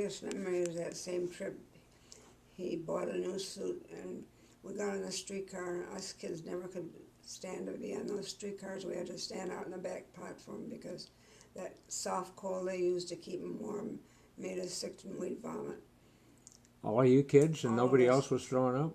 earliest memory is that same trip. He bought a new suit, and we got on the streetcar, and us kids never could stand to be on those streetcars. We had to stand out in the back platform because that soft coal they used to keep them warm made us sick and we'd vomit. All you kids and All nobody of us. else was throwing up?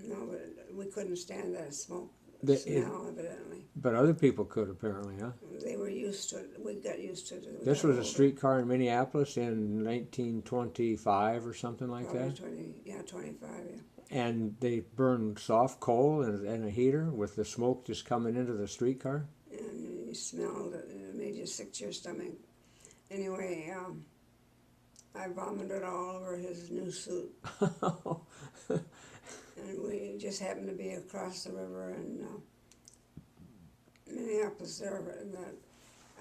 No, but we couldn't stand that smoke It- smell, evidently. But other people could, apparently, huh? They were used to it. We got used to it. as we This got was a older. streetcar in Minneapolis in 1925 or something like Probably that? 25, yeah. And they burned soft coal and a heater with the smoke just coming into the streetcar? And you smelled it, and it made you sick to your stomach. Anyway, I vomited all over his new suit. And we just happened to be across the river in Minneapolis there, and that,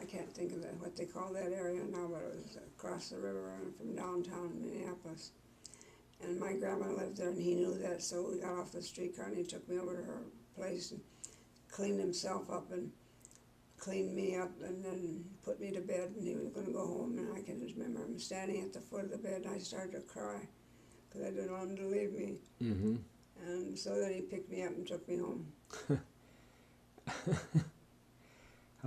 I can't think of what they call that area now, but it was across the river from downtown Minneapolis. And my grandma lived there, and he knew that, so we got off the streetcar, and he took me over to her place and cleaned himself up and cleaned me up and then put me to bed, and he was going to go home. And I can just remember him standing at the foot of the bed, and I started to cry because I didn't want him to leave me. Mm-hmm. And so then he picked me up and took me home.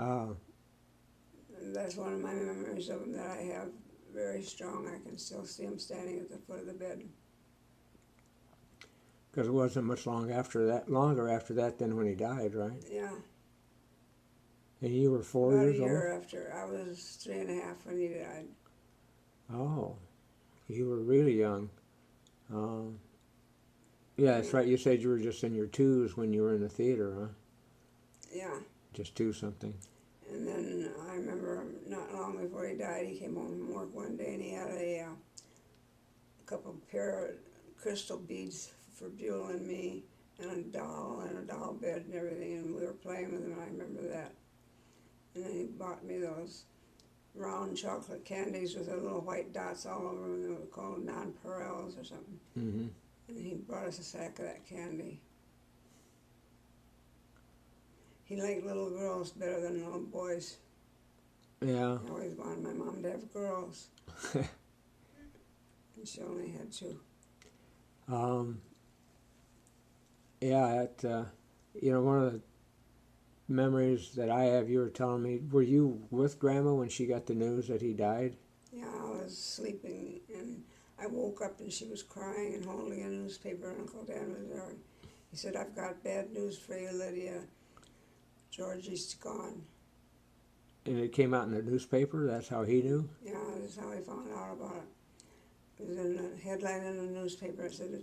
And that's one of my memories of him that I have very strong. I can still see him standing at the foot of the bed. Because it wasn't much longer after that than when he died, right? Yeah. And you were 4 About a years old? year after. I was 3.5 when he died. Oh, you were really young. Yeah, that's right. You said you were just in your twos when you were in the theater, huh? Yeah. Just two something. And then I remember not long before he died, he came home from work one day and he had a couple pair of crystal beads for Buell and me, and a doll bed and everything, and we were playing with him, and I remember that. And then he bought me those round chocolate candies with the little white dots all over them. They were called nonpareils or something. Mm-hmm. And he brought us a sack of that candy. He liked little girls better than little boys. Yeah. I always wanted my mom to have girls. And she only had 2. Yeah, one of the memories that I have, you were telling me, were you with Grandma when she got the news that he died? Yeah, I was sleeping, and I woke up and she was crying and holding a newspaper, and Uncle Dan was there. He said, "I've got bad news for you, Lydia. Georgie's gone." And it came out in the newspaper? That's how he knew? Yeah, that's how I found out about it. It was in a headline in the newspaper. It said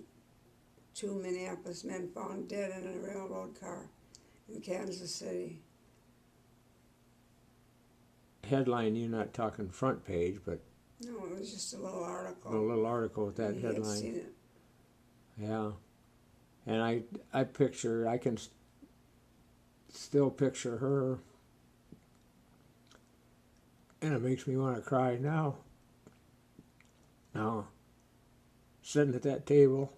2 Minneapolis men found dead in a railroad car in Kansas City. Headline, you're not talking front page, but No, it was just a little article. a little article with that He had headline. seen it. Yeah. And I can still picture her, and it makes me want to cry now. Now, sitting at that table,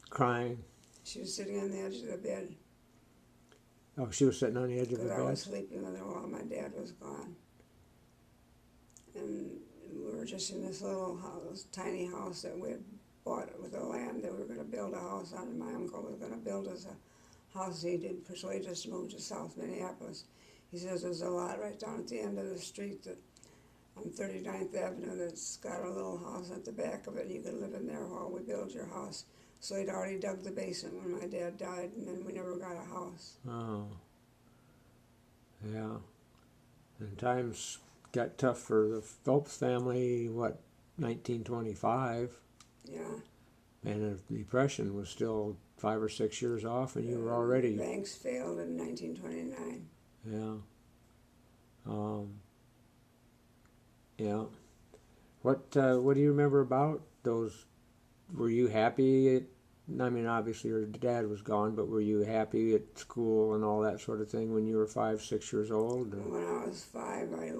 crying. She was sitting on the edge of the bed Oh, she was sitting on the edge of the because I was bed. sleeping with her while my dad was gone. And we were just in this little house, tiny house that we had bought with the land that we were going to build a house on. And my uncle was going to build us a house. He did persuade us to move to South Minneapolis. He says there's a lot right down at the end of the street that on 39th Avenue that's got a little house at the back of it, and you can live in there while we build your house. So he'd already dug the basement when my dad died, and then we never got a house. Oh. Yeah. And times got tough for the Phelps family, 1925? Yeah. And the Depression was still 5 or 6 years off, and you were already... Banks failed in 1929. Yeah. Yeah. What do you remember about those? Were you happy? I mean, obviously your dad was gone, but were you happy at school and all that sort of thing when you were 5, 6 years old? Or? When I was 5, I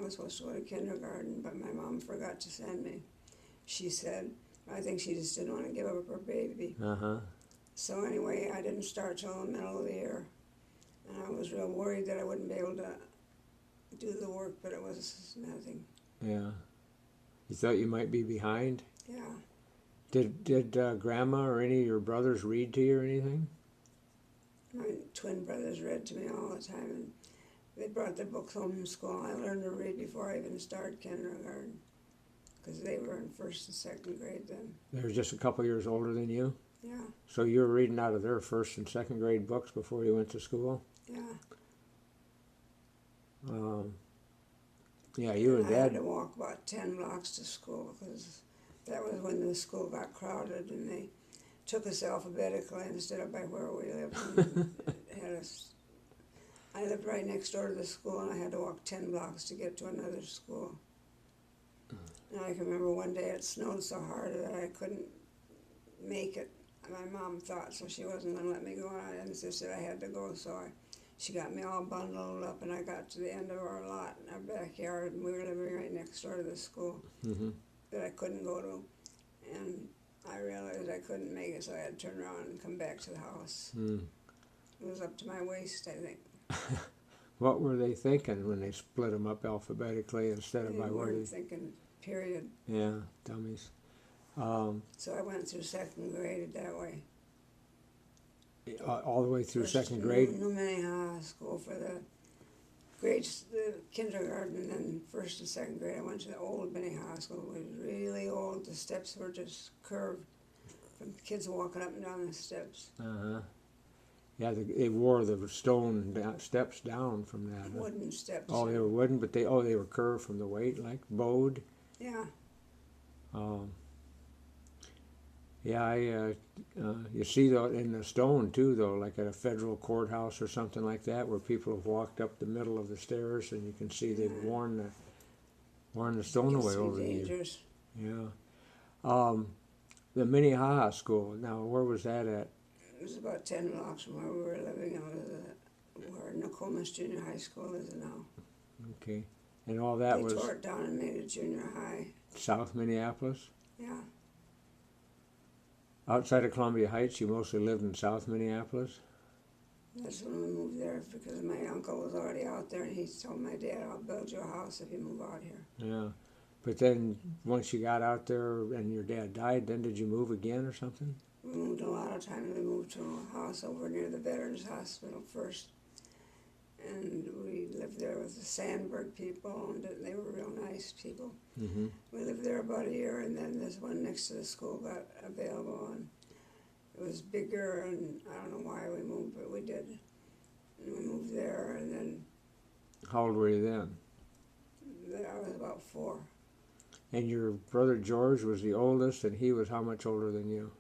was supposed to go to kindergarten, but my mom forgot to send me. She said, I think she just didn't want to give up her baby. Uh-huh. So anyway, I didn't start till the middle of the year. And I was real worried that I wouldn't be able to do the work, but it was nothing. Yeah. You thought you might be behind? Yeah. Did Grandma or any of your brothers read to you or anything? My twin brothers read to me all the time, and they brought their books home from school. I learned to read before I even started kindergarten, because they were in first and second grade then. They were just a couple years older than you? Yeah, So you were reading out of their first and second grade books before you went to school? yeah. Yeah, you and I had Dad. to walk about 10 blocks to school, because that was when the school got crowded, and they took us alphabetically instead of by where we lived. And had us. I lived right next door to the school, and I had to walk 10 blocks to get to another school. And I can remember one day it snowed so hard that I couldn't make it. My mom thought so she wasn't going to let me go, and I insisted I had to go, so she got me all bundled up, and I got to the end of our lot in our backyard, and we were living right next door to the school that I couldn't go to. And I realized I couldn't make it, so I had to turn around and come back to the house. It was up to my waist, I think. What were they thinking when they split them up alphabetically instead of They by where weren't they... thinking, period. Yeah, dummies. So I went through second grade that way. All the way through First second grade? New Minneapolis school for the grades, the kindergarten, and then first and second grade I went to the old Minneapolis school. It was really old. The steps were just curved from kids walking up and down the steps. Uh-huh. Yeah, they wore the stone steps down from that. Wooden steps. Oh, they were wooden, but they were curved from the weight, like bowed. Yeah. Yeah, you see though in the stone too, though, like at a federal courthouse or something like that, where people have walked up the middle of the stairs, and you can see they've worn the stone away over the years. Yeah. The Minnehaha school. Now, where was that at? It was about 10 blocks from where we were living. It was where Nokomis Junior High School is now. Okay, and all that They was tore it down and made it junior high. South Minneapolis. Yeah. Outside of Columbia Heights, you mostly lived in South Minneapolis? That's when we moved there, because my uncle was already out there, and he told my dad, I'll build you a house if you move out here. Yeah. But then, once you got out there and your dad died, then did you move again or something? We moved a lot of times. We moved to a house over near the Veterans Hospital first, and we lived there with the Sandberg people, and they were real nice people. Mm-hmm. We lived there about a year, and then this one next to the school got available, and it was bigger, and I don't know why we moved, but we did. And we moved there, and then How old were you then? I was about 4. And your brother George was the oldest, and he was how much older than you?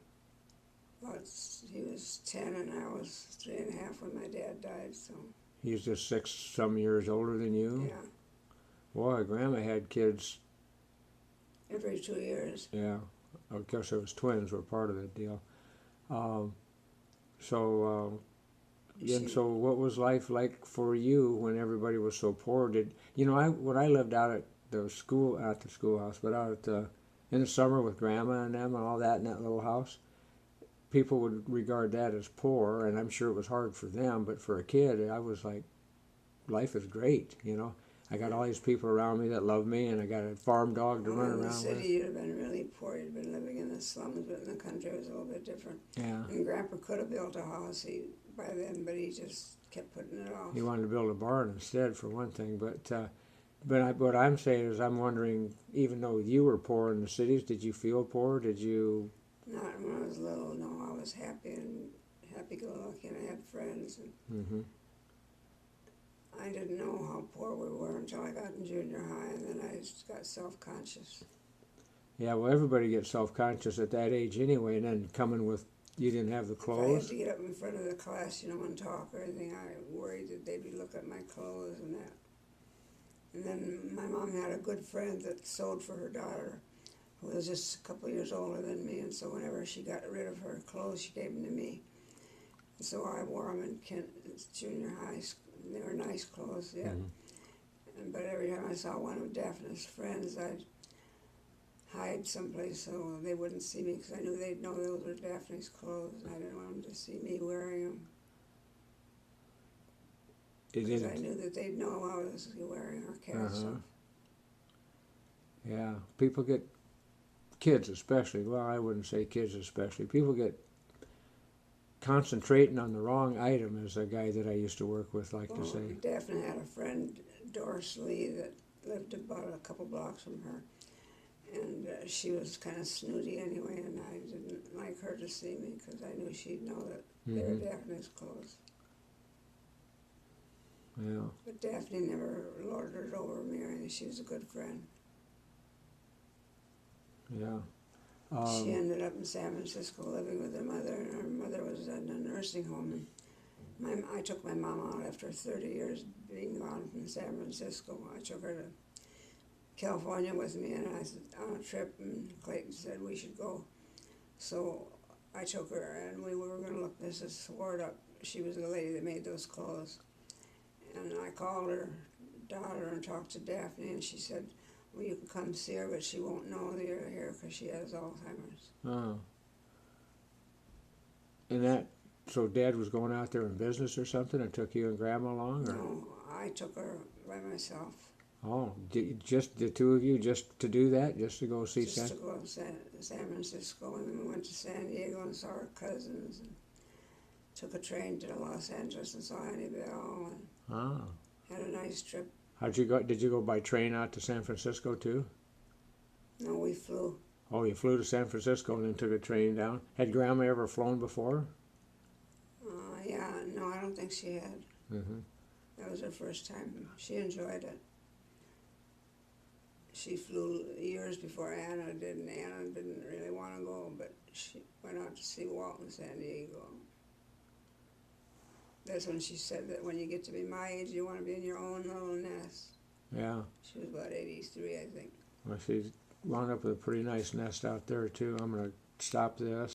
He was 10, and I was 3.5 when my dad died, so. He's just 6 some years older than you? Yeah, Boy, Grandma had kids. every 2 years. Yeah. Of course, it was twins were part of the deal. And so what was life like for you when everybody was so poor? When I lived out at the schoolhouse, but out at in the summer with Grandma and them and all that in that little house, people would regard that as poor, and I'm sure it was hard for them, but for a kid, I was like, life is great, I got all these people around me that love me, and I got a farm dog to run around with. In the city, you'd have been really poor. You'd been living in the slums, but in the country, it was a little bit different. Yeah. And Grandpa could have built a house by then, but he just kept putting it off. He wanted to build a barn instead, for one thing, what I'm saying is I'm wondering, even though you were poor in the cities, did you feel poor? Did you... Not when I was little, no. I was happy and happy-go-lucky, and I had friends. And Mm-hmm. I didn't know how poor we were until I got in junior high, and then I just got self-conscious. Yeah, well, everybody gets self-conscious at that age anyway, and then coming with, you didn't have the If I had clothes? to get up in front of the class, and talk or anything, I worried that they'd be looking at my clothes and that. And then my mom had a good friend that sewed for her daughter, who was just a couple of years older than me, and so whenever she got rid of her clothes, she gave them to me. And so I wore them in junior high school. They were nice clothes, yeah. Mm-hmm. But every time I saw one of Daphne's friends, I'd hide someplace so they wouldn't see me, because I knew they'd know those were Daphne's clothes, and I didn't want them to see me wearing them. Because I knew that they'd know I was wearing her cast stuff. Yeah, people get, kids especially, well, I wouldn't say kids especially, people get concentrating on the wrong item, as a guy that I used to work with liked to say. Daphne had a friend, Doris Lee, that lived about a couple blocks from her. And she was kind of snooty anyway, and I didn't like her to see me because I knew she'd know that they were Daphne's clothes. Yeah. But Daphne never lorded over me or anything. She was a good friend. Yeah. She ended up in San Francisco living with her mother, and her mother was in a nursing home. And I took my mom out after 30 years being gone from San Francisco. I took her to California with me, and I was on a trip, and Clayton said we should go. So I took her, and we were going to look Mrs. Ward up. She was the lady that made those clothes. And I called her daughter and talked to Daphne, and she said, well, you can come see her, but she won't know that you're here because she has Alzheimer's. Oh. And that, so Dad was going out there in business or something and took you and Grandma along? Or? No, I took her by myself. Oh, just the two of you, just to do that, just to go see Just to go to San Francisco, and then we went to San Diego and saw our cousins, and took a train to Los Angeles and saw Annie Bell, and had a nice trip. How'd you go? Did you go by train out to San Francisco too? No, we flew. Oh, you flew to San Francisco and then took a train down. Had Grandma ever flown before? Yeah, no, I don't think she had. That was her first time. She enjoyed it. She flew years before Anna did, and Anna didn't really want to go, but she went out to see Walt in San Diego. That's when she said that when you get to be my age, you want to be in your own little nest. Yeah. She was about 83, I think. Well, she wound up with a pretty nice nest out there too. I'm going to stop this.